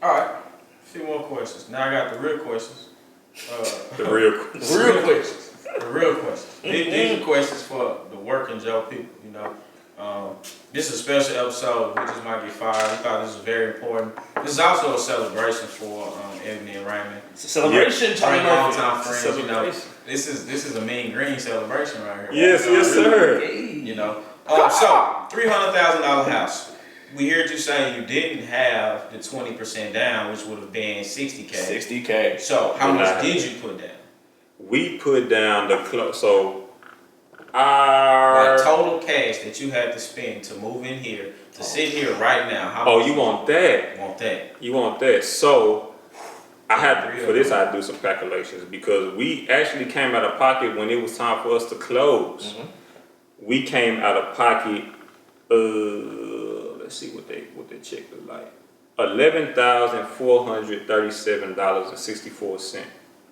All right. A few more questions. Now I got the real questions. The real The real questions. The real questions. These are questions for the working Joe people, you know. This is a special episode. We just might get fired. We thought this was very important. This is also a celebration for Ebony and Raymond. It's a celebration, Three long time It's a friends, you know. celebration. This is a Mean Green celebration right here. Yes, yes, sir. You know. So $300,000 house. We heard you say you didn't have the 20% down, which would have been $60K. $60K. So how much did you put down? We put down so our Like total cash that you had to spend to move in here, to sit here right now. How Oh, much you want that? Want that? You want that? So I had to, for this. I had to do some calculations because we actually came out of pocket when it was time for us to close. Mm-hmm. We came out of pocket. Let's see what they check look like. $11,437.64.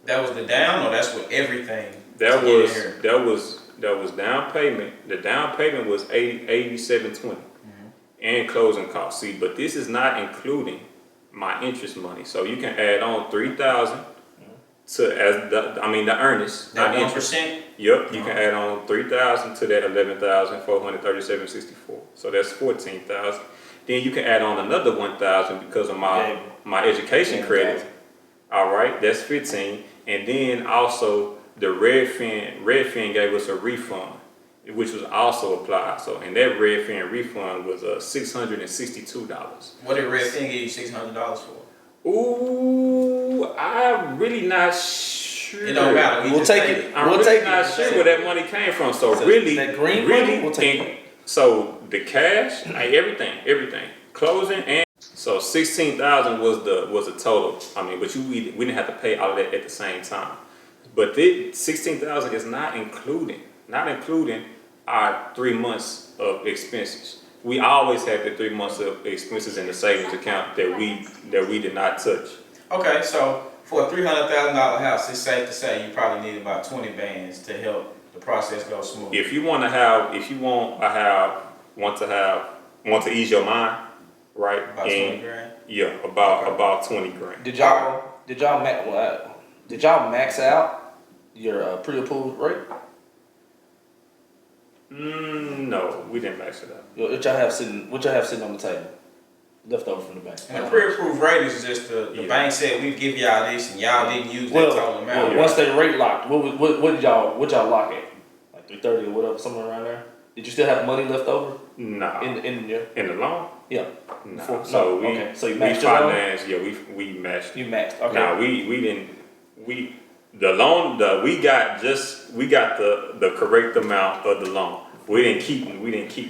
That was the down, or that's with everything? That to get in here? was down payment. The down payment was $87.20 and closing costs. See, but this is not including my interest money. So you can add on $3,000 to the earnest. That not interest. 1%. Yep, you can add on $3,000 to that $11,437.64. So that's $14,000. Then you can add on another $1,000 because of my education credit. All right, that's $15,000. And then also the Redfin gave us a refund, which was also applied. So and that Redfin refund was $662. What did Redfin give you $600 for? Ooh, I'm really not sure. It don't matter. We'll take it. I'm really not sure where that money came from. So really, that green really, money, we'll take it. So the cash, everything, closing, and so $16,000 was the total. I mean, but we didn't have to pay all of that at the same time. But this $16,000 is not including our 3 months of expenses. We always had the 3 months of expenses in the savings account that we did not touch. Okay, so for a $300,000 house, it's safe to say you probably need about 20 bands to help the process go smooth. If you want to ease your mind, right? About 20 grand. Yeah, about 20 grand. Did y'all max out your pre-approved rate? No, we didn't max it out. What y'all have sitting on the table, left over from the bank? And the pre-approved rate is just the bank said we give y'all this and y'all didn't use that total amount. Once they rate locked, what did y'all lock at? Like 330 or whatever, somewhere around there. Did you still have money left over? No. In the loan? Yeah. No. So you matched your loan? Yeah, we matched. You matched. Okay. No, we didn't. The loan we got the correct amount of the loan. We didn't keep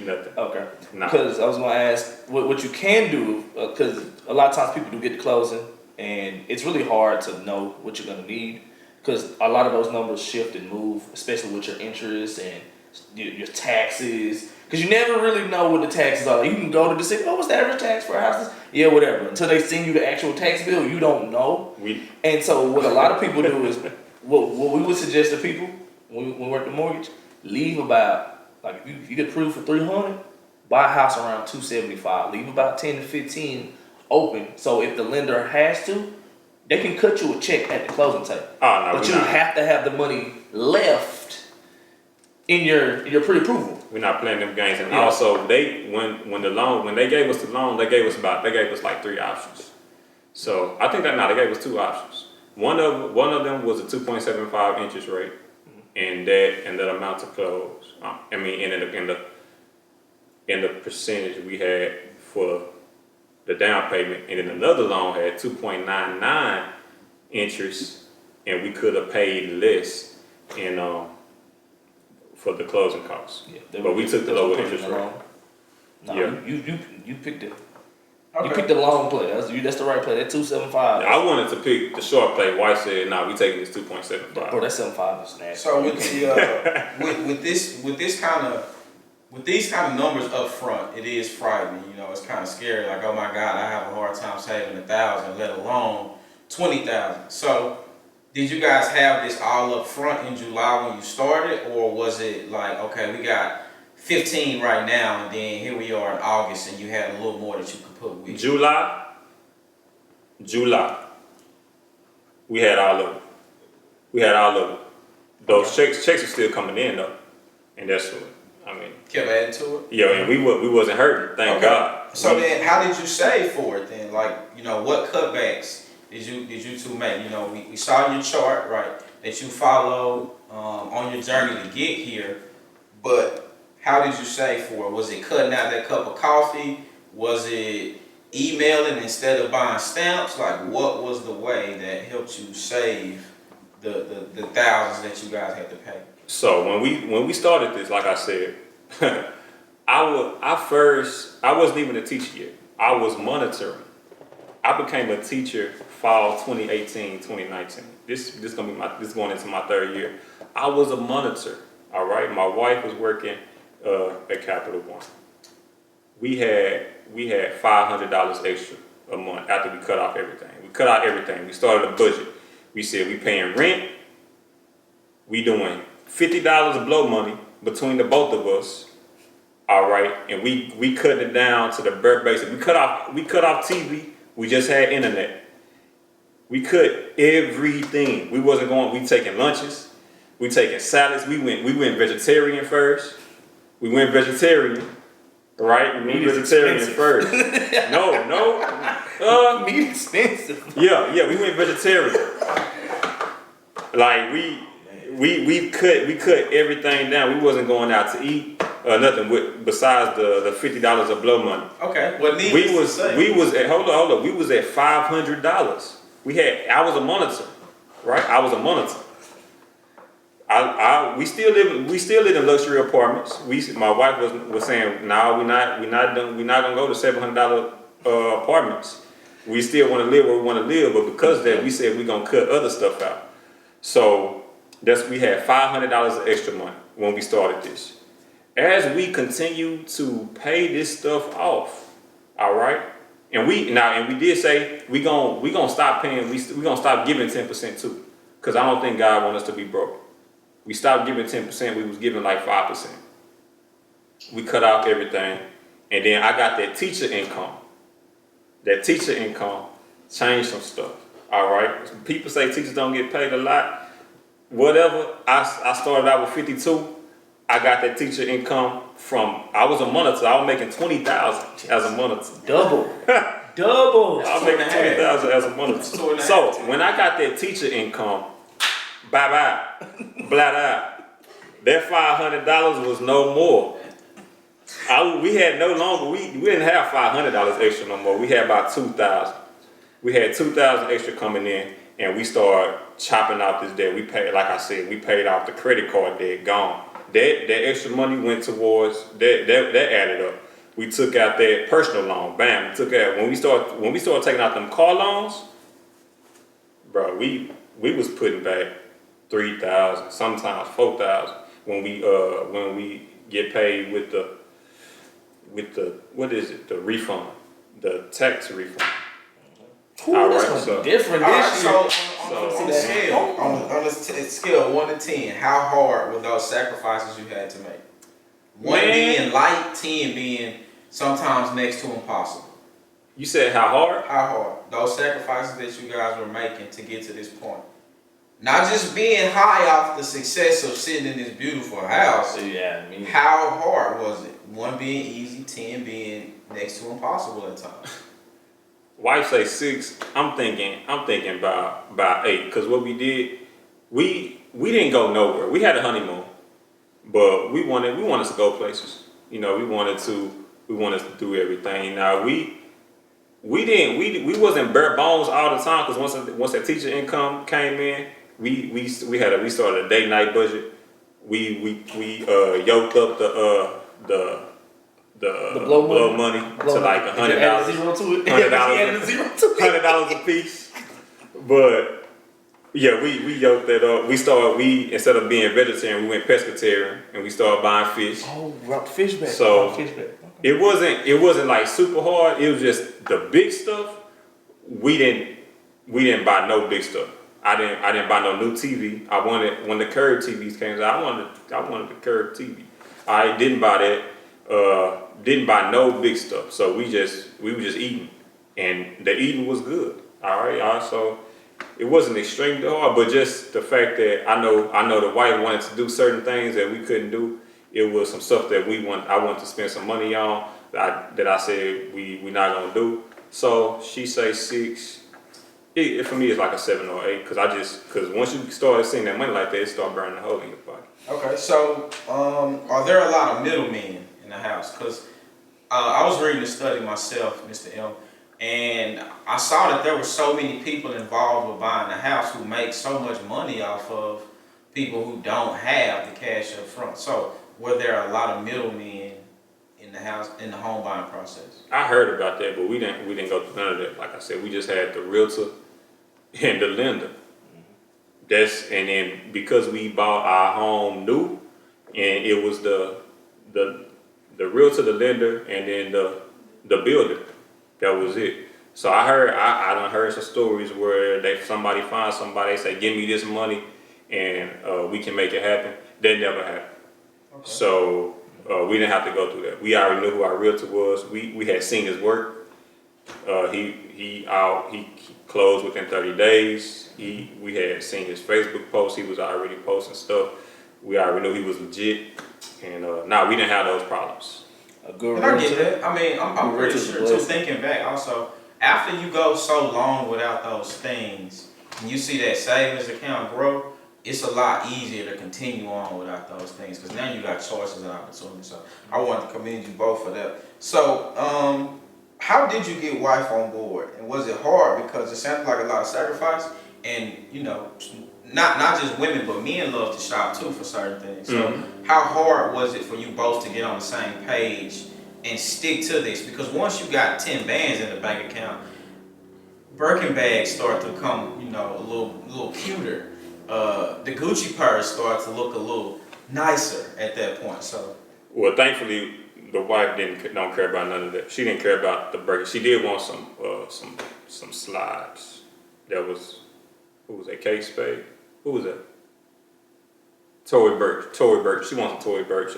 nothing. Okay. No. Because I was gonna ask what you can do, because a lot of times people do get to closing, and it's really hard to know what you're gonna need, because a lot of those numbers shift and move, especially with your interest and your taxes. Because you never really know what the taxes are. You can go to the city, what's the average tax for houses? Yeah, whatever. Until they send you the actual tax bill, you don't know. And so what a lot of people do is, what we would suggest to people when we work the mortgage, leave about, like if you get approved for $300, buy a house around $275. Leave about 10 to 15 open. So if the lender has to, they can cut you a check at the closing table. Oh, no, but you have to have the money left in your pre-approval. We're not playing them games. And also when they gave us the loan, they gave us like 3 options. So I think they gave us 2 options. One of them was a 2.75 interest rate, and that amount to close. In the percentage we had for the down payment, and then another loan had 2.99 interest, and we could have paid less for the closing costs. Yeah, but we took the lower interest rate. No, you picked it. Okay. You picked the long play. That's the right play. That 2.75. I wanted to pick the short play. White said, "Nah, we taking this 2.75." Bro, that 7.5 is nasty. So with these kind of numbers up front, it is frightening. You know, it's kind of scary. Like, oh my God, I have a hard time saving 1,000, let alone 20,000. So, did you guys have this all up front in July when you started, or was it like, okay, we got 15 right now, and then here we are in August, and you had a little more that you could put with July? July. We had all of it. We had all of it. Those checks are still coming in though, and that's what I mean. Kept adding to it. Yeah, and we wasn't hurting, thank God. So then, how did you save for it then? Like, you know, what cutbacks did you two make? You know, we saw your chart, right, that you followed on your journey to get here, but how did you save for it? Was it cutting out that cup of coffee? Was it emailing instead of buying stamps? Like, what was the way that helped you save the thousands that you guys had to pay? So when we started this, like I said, I wasn't even a teacher yet. I was monitoring. I became a teacher fall 2018, 2019. This going into my third year. I was a monitor. All right, my wife was working at Capital One. We had $500 extra a month after we cut off everything. We cut out everything. We started a budget. We said we paying rent. We doing $50 of blow money between the both of us. All right, and we cut it down to the bare basic. We cut off TV. We just had internet. We cut everything. We wasn't going. We taking lunches. We taking salads. We went vegetarian first. We went vegetarian. Right, we went vegetarian first. No. Meat expensive. Yeah, we went vegetarian. Like we cut everything down. We wasn't going out to eat or nothing besides the $50 of blow money. Okay, well, We was at hold on. We was at $500. I was a monitor, right? I was a monitor. We still live in luxury apartments. My wife was saying, no, we're not gonna go to $700 apartments. We still want to live where we want to live, but because of that, we said we're gonna cut other stuff out. So we had $500 of extra money when we started this. As we continue to pay this stuff off, all right, and we did say we gonna stop paying. We gonna stop giving 10% too, because I don't think God wants us to be broke. We stopped giving 10%. We was giving like 5%. We cut out everything, and then I got that teacher income. That teacher income changed some stuff. All right, people say teachers don't get paid a lot. Whatever. I started out with 52. I got that teacher income I was a monitor. I was making $20,000 as a monitor. Double. I was making $20,000 as a monitor. So when I got that teacher income, bye-bye, blah-blah, that $500 was no more. We didn't have $500 extra no more. We had about $2,000. We had $2,000 extra coming in, and we started chopping out this debt. We paid, like I said, we paid off the credit card debt, gone. That extra money went towards that added up. We took out that personal loan, bam. We took out when we started taking out them car loans, bro. We was putting back $3,000, sometimes $4,000 when we get paid with the what is it? The refund, the tax refund. Ooh, All that's right, gonna be different All right, this year. on a scale of 1 to 10, how hard were those sacrifices you had to make? 1 being light, 10 being sometimes next to impossible. You said how hard? How hard? Those sacrifices that you guys were making to get to this point. Not just being high off the success of sitting in this beautiful house. Yeah, I mean, How hard was it? 1 being easy, 10 being next to impossible at times. Wife say 6. I'm thinking about 8. Because what we did, we didn't go nowhere. We had a honeymoon, but we wanted to go places. You know, we wanted to do everything. Now we wasn't bare bones all the time, because once that teacher income came in, we started a date night budget. We yoked up the blow money to like $100. $100 a piece. But yeah, we yoked that up. Instead of being vegetarian, we went pescatarian, and we started buying fish. oh, brought fish back. So- Fish back. It wasn't like super hard. It was just the big stuff. We didn't buy no big stuff. I didn't buy no new TV. I wanted, when the curved TVs came out, I wanted the curved TV. I didn't buy that. Didn't buy no big stuff. So we were just eating, and the eating was good. All right. So it wasn't extremely hard, but just the fact that I know the wife wanted to do certain things that we couldn't do. It was some stuff that I wanted to spend some money on that I said we not gonna do. So she say 6. For me, it's like a 7 or 8 because once you start seeing that money like that, it start burning a hole in your pocket. Okay, so are there a lot of middlemen in the house? Because I was reading a study myself, Mr. M, and I saw that there were so many people involved with buying a house who make so much money off of people who don't have the cash up front. So were there a lot of middlemen in the house, in the home buying process? I heard about that, but we didn't go through none of that. Like I said, we just had the realtor and the lender. And then because we bought our home new, and it was the realtor, the lender, and then the builder. That was it. So I done heard some stories where somebody finds somebody, they say, give me this money and we can make it happen. That never happened. Okay. So we didn't have to go through that. We already knew who our realtor was. We had seen his work. He closed within 30 days. We had seen his Facebook post. He was already posting stuff. We already knew he was legit. And we didn't have those problems. A good and I get that. I mean, I'm pretty sure too, thinking back also, after you go so long without those things, and you see that savings account grow, it's a lot easier to continue on without those things because now you got choices and opportunities. So I want to commend you both for that. So how did you get wife on board? And was it hard? Because it sounded like a lot of sacrifice and, you know, not just women, but men love to shop too for certain things. So how hard was it for you both to get on the same page and stick to this? Because once you got 10 bands in the bank account, Birkin bags start to come, you know, a little cuter. The Gucci purse started to look a little nicer at that point. So, well, thankfully, the wife don't care about none of that. She didn't care about the Birkin. She did want some slides. That was, who was that? Kate Spade. Who was that? Tory Burch. She wants some Tory Burch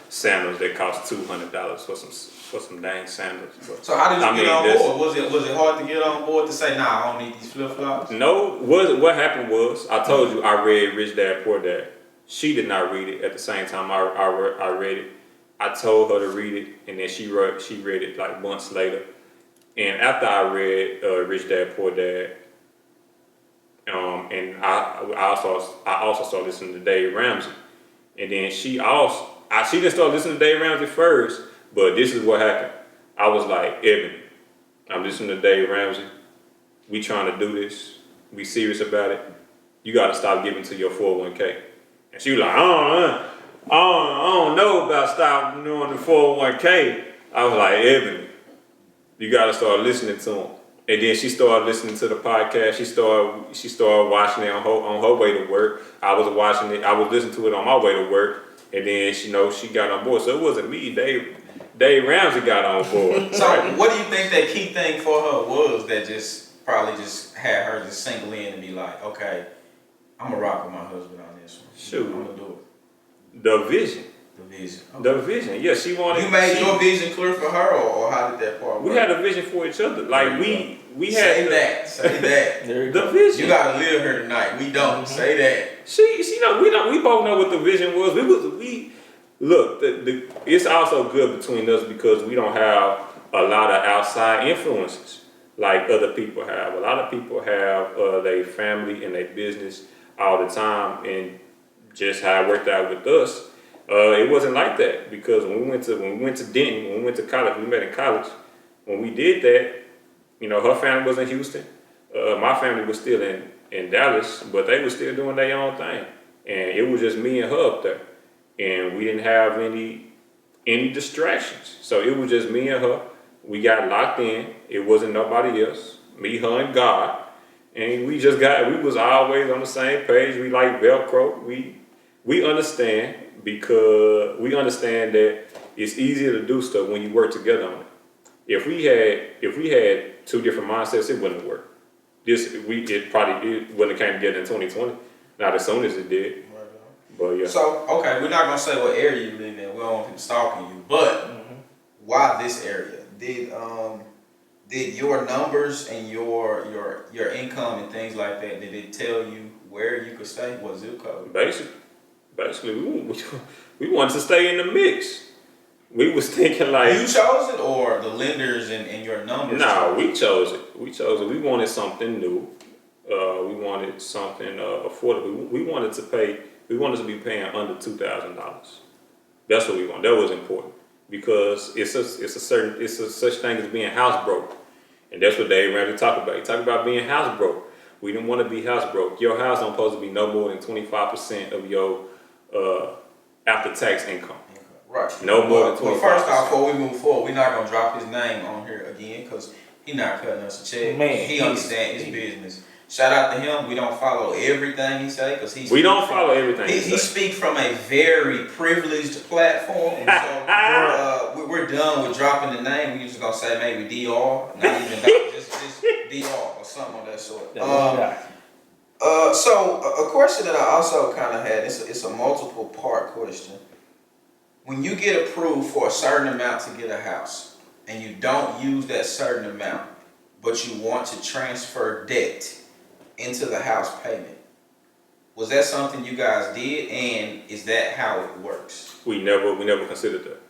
sandals that cost $200 for some dang sandals. But, so how did you get on board? Was it hard to get on board to say, nah, I don't need these flip flops? No. What happened was, I told you I read Rich Dad Poor Dad. She did not read it at the same time I read it. I told her to read it, and then she read it like months later. And after I read Rich Dad Poor Dad, and I also started listening to Dave Ramsey, and then she didn't start listening to Dave Ramsey first, but this is what happened. I was like, Evan, I'm listening to Dave Ramsey. We trying to do this. We serious about it. You got to stop giving to your 401k. And she was like, I don't know about stop doing the 401k. I was like, Evan, you got to start listening to him. And then she started listening to the podcast. She started watching it on her way to work. I was watching it. I was listening to it on my way to work. And then she got on board. So it wasn't me. Dave Ramsey got on board. So right? What do you think that key thing for her was that just probably just had her just single in and be like, okay, I'm gonna rock with my husband on this one. Shoot. I'm gonna do it. The vision. The vision. Okay. The vision. Yeah, she wanted. You made your vision clear for her, or how did that part work? We had a vision for each other. Like we had Say that. There you the go. vision. You gotta live here tonight. We don't say that. She know we both know what the vision was. Look. It's also good between us because we don't have a lot of outside influences like other people have. A lot of people have their family and their business all the time, and just how it worked out with us. It wasn't like that because when we went to Denton, when we went to college, we met in college. When we did that, you know, her family was in Houston. My family was still in Dallas, but they were still doing their own thing. And it was just me and her up there. And we didn't have any distractions. So it was just me and her. We got locked in. It wasn't nobody else. Me, her, and God. And we was always on the same page. We like Velcro. We understand because we understand that it's easier to do stuff when you work together on it. If we had two different mindsets, it wouldn't work. It wouldn't have came together in 2020. Not as soon as it did. But yeah. So, okay, we're not gonna say what area you live in. We don't want people stalking you. But why this area? did your numbers and your income and things like that, did it tell you where you could stay? What zip code? Basically, we wanted to stay in the mix. We was thinking like, You chose it, or the lenders and your numbers? no, chose we chose it. We chose it. We wanted something new. We wanted something affordable. We wanted to pay. We wanted to be paying under $2,000. That's what we want. That was important because it's a such thing as being house broke, and that's what Dave Ramsey talked about. He talked about being house broke. We didn't want to be house broke. Your house don't supposed to be no more than 25% of your after tax income. Right. No more than 25%. Well, first off, before we move forward, we're not gonna drop his name on here again because he's not cutting us a check. Man, he understands his business. Shout out to him. We don't follow everything he say because We don't follow everything. He speaks from a very privileged platform, so we're done with dropping the name. We're just gonna say maybe DR, not even that, just DR or something of that sort. So a question that I also kind of had, it's a multiple part question. When you get approved for a certain amount to get a house, and you don't use that certain amount, but you want to transfer debt into the house payment, was that something you guys did, and is that how it works? We never considered that.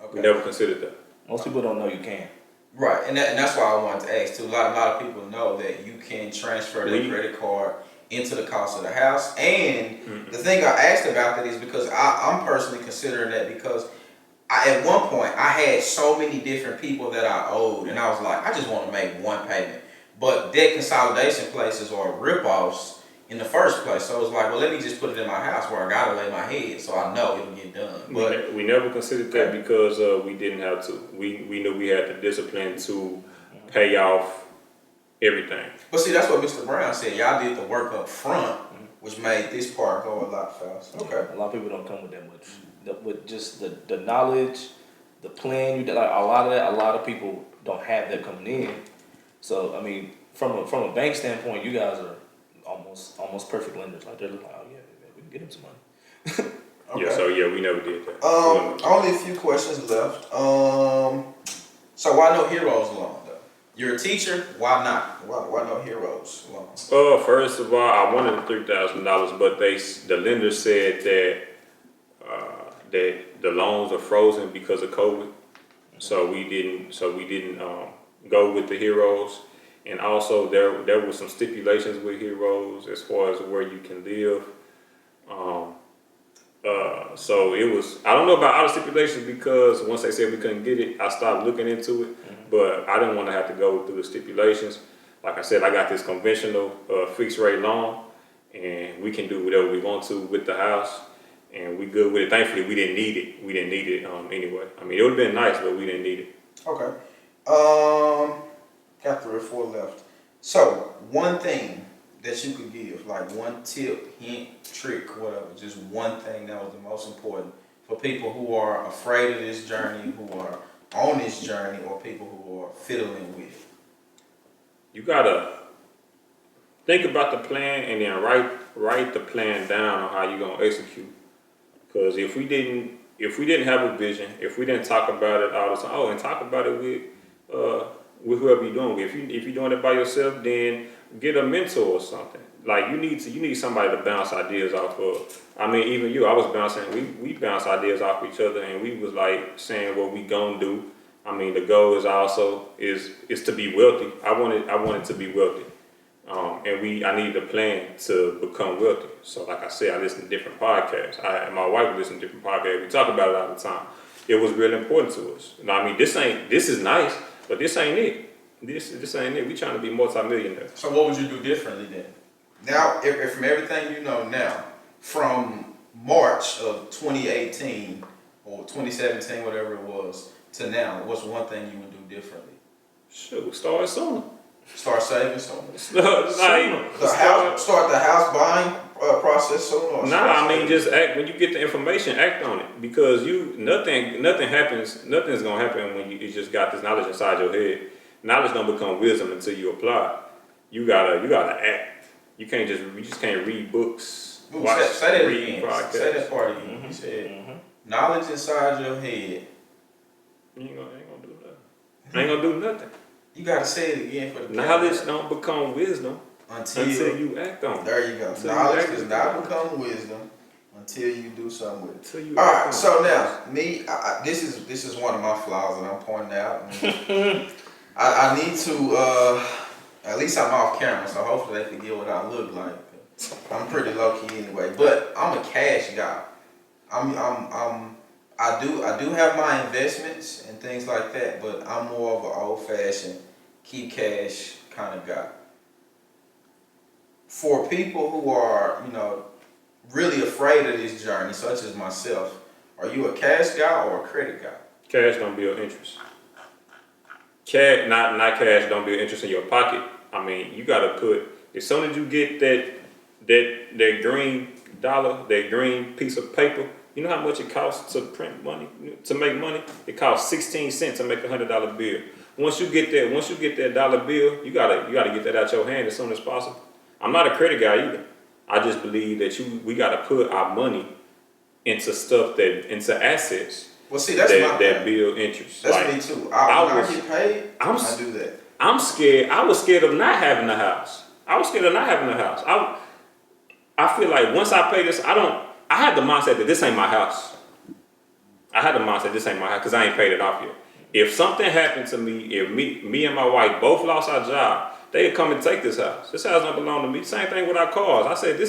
Okay. We never considered that. Most people don't know you can. Right, and that's why I wanted to ask too. A lot of people know that you can transfer their credit card into the cost of the house. And the thing I asked about that is because I'm personally considering that because at one point I had so many different people that I owed, and I was like, I just want to make one payment. But debt consolidation places are ripoffs in the first place. So it was like, well, let me just put it in my house where I gotta lay my head so I know it'll get done. But we never considered that because we didn't have to. We knew we had the discipline to pay off everything. But see, that's what Mr. Brown said. Y'all did the work up front, which made this part go a lot faster. Okay. A lot of people don't come with that much. With just the knowledge, the plan, like a lot of that, a lot of people don't have that coming in. So I mean, from a bank standpoint, you guys are almost perfect lenders. Like they're looking like, oh yeah, we can get them some money. Okay. Yeah, so we never did that. Only a few questions left. So why no heroes loan though? You're a teacher. Why not? Why no heroes loan? First of all, I wanted $3,000, but the lender said that that the loans are frozen because of COVID. So we didn't go with the heroes. And also there were some stipulations with heroes as far as where you can live. So it was, I don't know about other stipulations because once they said we couldn't get it, I stopped looking into it. But I didn't want to have to go through the stipulations. Like I said, I got this conventional fixed rate loan, and we can do whatever we want to with the house, and we good with it. Thankfully, we didn't need it. We didn't need it anyway. I mean, it would have been nice, but we didn't need it. Okay. Got 3 or 4 left. So one thing that you could give, like one tip, hint, trick, whatever, just one thing that was the most important for people who are afraid of this journey, who are on this journey, or people who are fiddling with it. You gotta think about the plan and then write the plan down on how you're gonna execute. Because if we didn't have a vision, if we didn't talk about it all the time, and talk about it with whoever you're doing with. If you're doing it by yourself, then get a mentor or something. Like you need somebody to bounce ideas off of. I mean, even you, I was bouncing. We bounce ideas off each other, and we was like saying what we gonna do. I mean, the goal is also is to be wealthy. I wanted to be wealthy, and I needed a plan to become wealthy. So, like I said, I listen to different podcasts. And my wife would listen to different podcasts. We talk about it all the time. It was really important to us. You know, I mean, this is nice, but this ain't it. This ain't it. We trying to be multi-millionaires. So what would you do differently then? Now, if from everything you know now, from March of 2018 or 2017, whatever it was, to now, what's one thing you would do differently? Shoot, start sooner. Start saving sooner. Start the house buying process sooner. I mean just act when you get the information. Act on it because nothing happens. Nothing's gonna happen when you just got this knowledge inside your head. Knowledge don't become wisdom until you apply. You gotta act. You just can't read books. Say that again. Say that part again. You said knowledge inside your head. You ain't gonna do nothing. I ain't gonna do nothing. You gotta say it again for the Knowledge don't become wisdom until until you act on it. there you go. Until you Knowledge act does on not it. become wisdom until you do something with it. Until you All act right, on it. so now me, this is one of my flaws that I'm pointing out. I need to at least I'm off camera, so hopefully they forget what I look like. I'm pretty low key anyway, but I'm a cash guy. I do have my investments and things like that, but I'm more of an old fashioned keep cash kind of guy. For people who are, really afraid of this journey, such as myself, are you a cash guy or a credit guy? Cash don't build interest. Cash, not cash don't build interest in your pocket. I mean, you gotta put, as soon as you get that green dollar, that green piece of paper, you know how much it costs to print money, to make money? It costs 16 cents to make a $100 bill. Once you get that dollar bill, you gotta get that out your hand as soon as possible. I'm not a credit guy either. I just believe that we gotta put our money into into assets Well, see, that's my that thing. build interest. That's Like, me too. When I get paid, I'm I do that. I'm scared. I was scared of not having a house. I feel like once I pay this, I had the mindset that this ain't my house. I had the mindset this ain't my house because I ain't paid it off yet. If something happened to me, if me and my wife both lost our job, they'd come and take this house. This house don't belong to me. Same thing with our cars. I said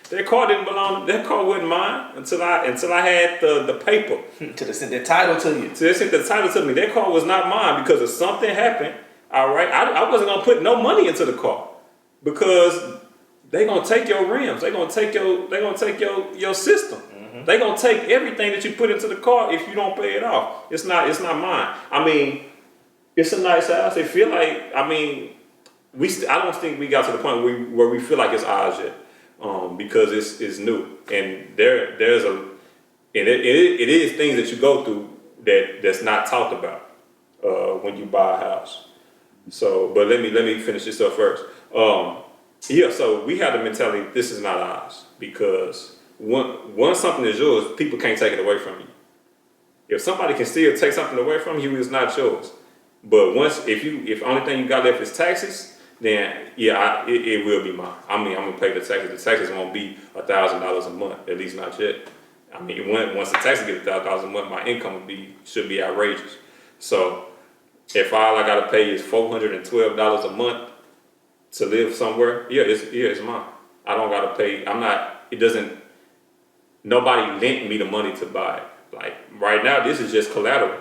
their car didn't belong. Their car wasn't mine until I had the paper. To the send the title to you. So they sent the title to me. That car was not mine because if something happened, all right, I wasn't gonna put no money into the car because they gonna take your rims. They gonna take your system. They gonna take everything that you put into the car if you don't pay it off. It's not mine. I mean, it's a nice house. They feel like, I mean, I don't think we got to the point where we feel like it's ours yet, because it's new and there's it is things that you go through that's not talked about when you buy a house. So, but let me finish this up first. So we have the mentality this is not ours because once something is yours, people can't take it away from you. If somebody can still take something away from you, it's not yours. But if only thing you got left is taxes, then yeah, it will be mine. I mean, I'm gonna pay the taxes. The taxes won't be $1,000 a month, at least not yet. I mean, once the taxes get $1,000 a month, my income should be outrageous. So if all I gotta pay is $412 a month to live somewhere, it's mine. I don't gotta pay. Nobody lent me the money to buy it. Like right now, this is just collateral.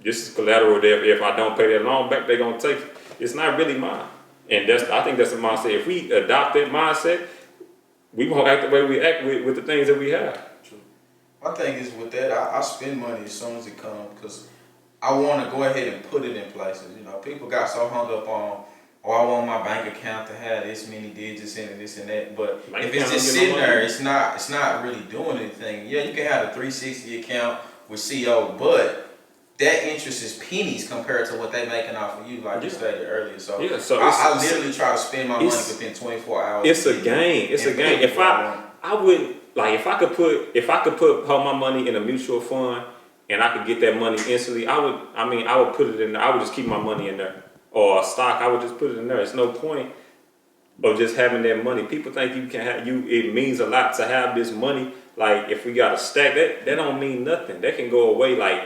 This is collateral that if I don't pay that loan back, they're gonna take it. It's not really mine. And I think that's the mindset. If we adopt that mindset, we won't act the way we act with the things that we have. True. My thing is with that, I spend money as soon as it comes because I want to go ahead and put it in places. People got so hung up on, I want my bank account to have this many digits in it, this and that. But Bank if it's account just don't get sitting no money. there, it's not really doing anything. Yeah, you can have a 360 account with CO, but that interest is pennies compared to what they're making off of you, like you stated earlier. So, I literally try to spend my money within 24 hours. It's a game. It's a game. If I wouldn't like if I could put my money in a mutual fund and I could get that money instantly, I would put it in there. I would just keep my money in there. Or a stock, I would just put it in there. There's no point of just having that money. People think you can have it means a lot to have this money. Like if we got a stack, that don't mean nothing. That can go away like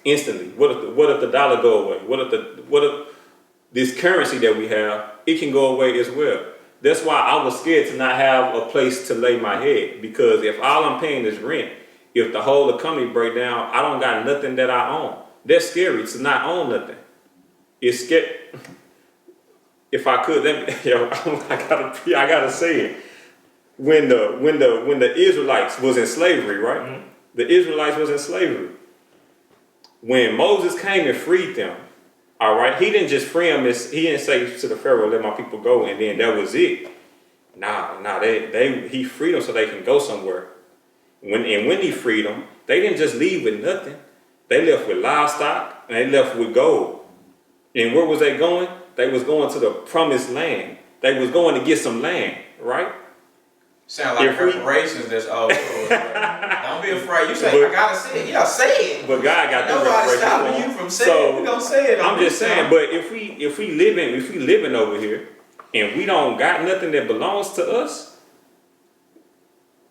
instantly. What if the dollar go away? What if this currency that we have, it can go away as well. That's why I was scared to not have a place to lay my head. Because if all I'm paying is rent, if the whole economy break down, I don't got nothing that I own. That's scary to not own nothing. It's scary. If I could, I gotta say it. When the Israelites was in slavery, right? Mm-hmm. The Israelites was in slavery. When Moses came and freed them, all right, he didn't just free them. He didn't say to the Pharaoh, "Let my people go," and then that was it. He freed them so they can go somewhere. When he freed them, they didn't just leave with nothing. They left with livestock and they left with gold. And where was they going? They was going to the promised land. They was going to get some land, right? Sound like If we- reparations that's owed to us. Don't be afraid. You say, But- I gotta say it. Yeah, say it. But God got the Nobody reparations stopping for you him. from saying it. We gonna say it. I'm just saying, but if we living over here and we don't got nothing that belongs to us,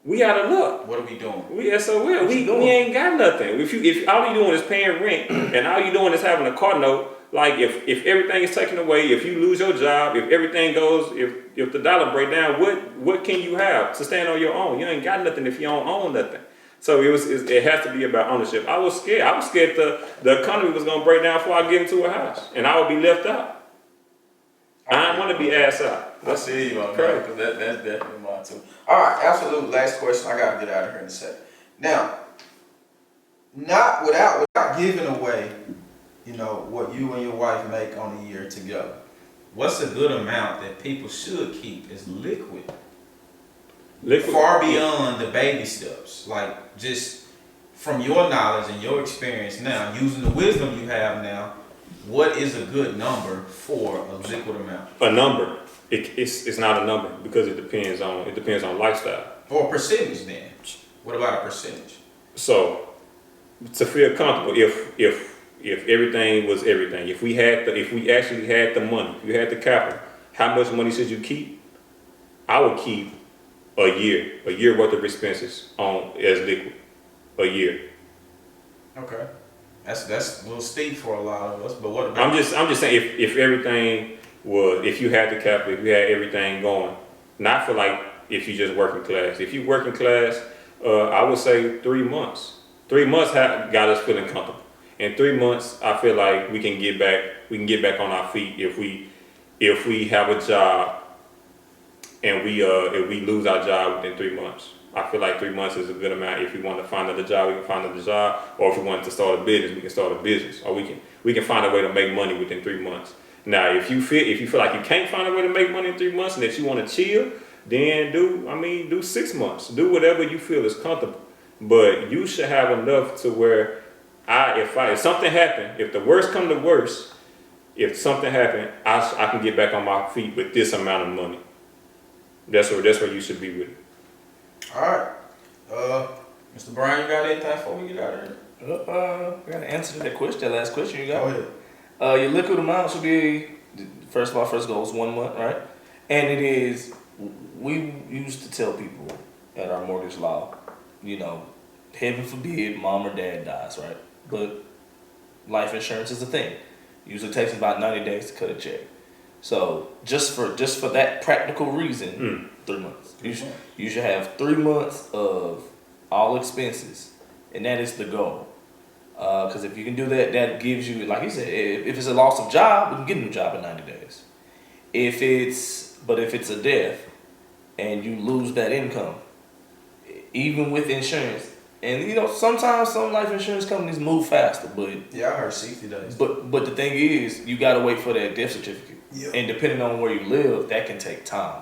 we out of luck. What are we doing? We SOL. We you doing? ain't got nothing. If all you doing is paying rent and all you doing is having a car note, like if everything is taken away, if you lose your job, if everything goes, if the dollar break down, what can you have to stand on your own? You ain't got nothing if you don't own nothing. So it has to be about ownership. I was scared. I was scared the economy was gonna break down before I get into a house, and I would be left out. I don't want to be ass out. I see you on Correct. that, 'cause that's definitely mine too. All right, absolute last question. I gotta get out of here in a second. Now, not without giving away, what you and your wife make on a year together. What's a good amount that people should keep as liquid? Far beyond the baby steps, like just from your knowledge and your experience now, using the wisdom you have now, what is a good number for a liquid amount? A number. It's not a number because it depends on lifestyle. Or a percentage then? What about a percentage? So to feel comfortable, if everything was everything, if we actually had the money, if you had the capital, how much money should you keep? I would keep a year worth of expenses on as liquid, a year. Okay. That's a little steep for a lot of us, but what about? I'm just saying if everything was, if you had the capital, if you had everything going, not for like if you just working class. If you working class, I would say 3 months. 3 months got us feeling comfortable. In 3 months, I feel like we can get back on our feet if we have a job and if we lose our job within 3 months. I feel like 3 months is a good amount. If we want to find another job, we can find another job. Or if we want to start a business, we can start a business. Or we can find a way to make money within 3 months. Now, if you feel like you can't find a way to make money in 3 months and that you want to chill, then do 6 months. Do whatever you feel is comfortable. But you should have enough to where if something happened, if the worst come to worst, if something happened, I can get back on my feet with this amount of money. That's where you should be with it. All right. Mr. Brian, you got anything before we get out of here? I gotta answer that question. That last question you got. Go ahead. Your liquid amount should be first goal is 1 month, right? And it is. We used to tell people at our mortgage law, heaven forbid, mom or dad dies, right? But life insurance is a thing. Usually takes about 90 days to cut a check. So just for that practical reason, 3 months. You should have 3 months of all expenses, and that is the goal. Because if you can do that, that gives you, like you said, if it's a loss of job, we can get a new job in 90 days. If it's a death and you lose that income, even with insurance, and sometimes some life insurance companies move faster, but Yeah, I heard 60 days. but the thing is, you gotta wait for that death certificate. Yeah. And depending on where you live, that can take time.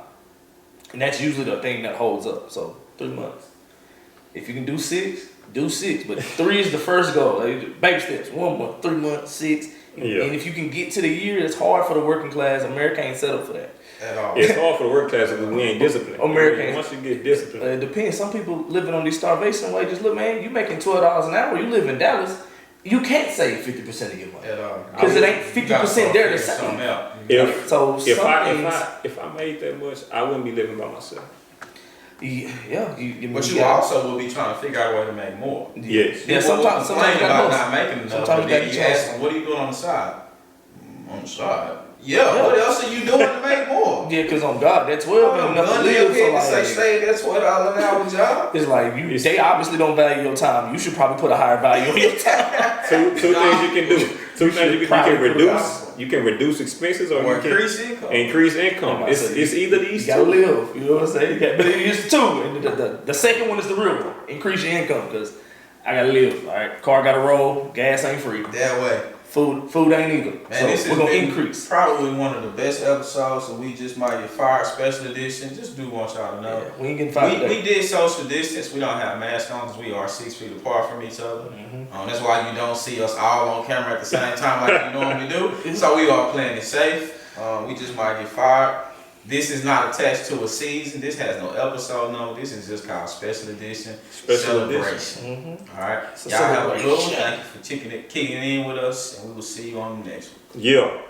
And that's usually the thing that holds up. So 3 months. If you can do 6, do 6. But 3 is the first goal. Like, baby steps. 1 month, 3 months, 6. Yeah. And if you can get to the year, it's hard for the working class. America ain't set up for that. At all. It's hard for the work class because we ain't disciplined. Americans. Once you get disciplined, It depends. Some people living on these starvation wages. Look, man, you making $12 an hour. You live in Dallas. You can't save 50% of your money. At all. Because it ain't 50% there to save. save. Something out. if So if some I things, if I made that much, I wouldn't be living by myself. But you also will be trying to figure out a way to make more. Yes. Yeah, sometimes you about got not making enough. Sometimes But you then gotta you choose. ask them, what are you doing on the side? On the side. Yeah. What else are you doing to make more? Yeah, because on God, that 12 ain't enough to Gun to your live. head So and say, stay that's $12 an hour job. it's like they obviously don't value your time. You should probably put a higher value on your time. Two things you can do. Two things you probably can put it reduce. out. You can reduce expenses or Or you can increase income. increase income. It's either these You gotta two. live. You know what I'm saying? But it's 2. And the second one is the real one. Increase your income because I gotta live. All right, car gotta roll. Gas ain't free. That way. Food ain't either. Man, this So has we're gonna been increase. probably one of the best episodes, so we just might get fired special edition. Just do want y'all to know. Yeah, we ain't getting fired We today. did social distance. We don't have masks on because we are 6 feet apart from each other. That's why you don't see us all on camera at the same time like you normally do. So we are playing it safe. We just might get fired. This is not attached to a season. This has no episode number. This is just called special edition Special edition. celebration. Mm-hmm. All right. It's a Y'all have a good one. celebration. Thank you for kicking in with us, and we will see you on the next one. Yeah.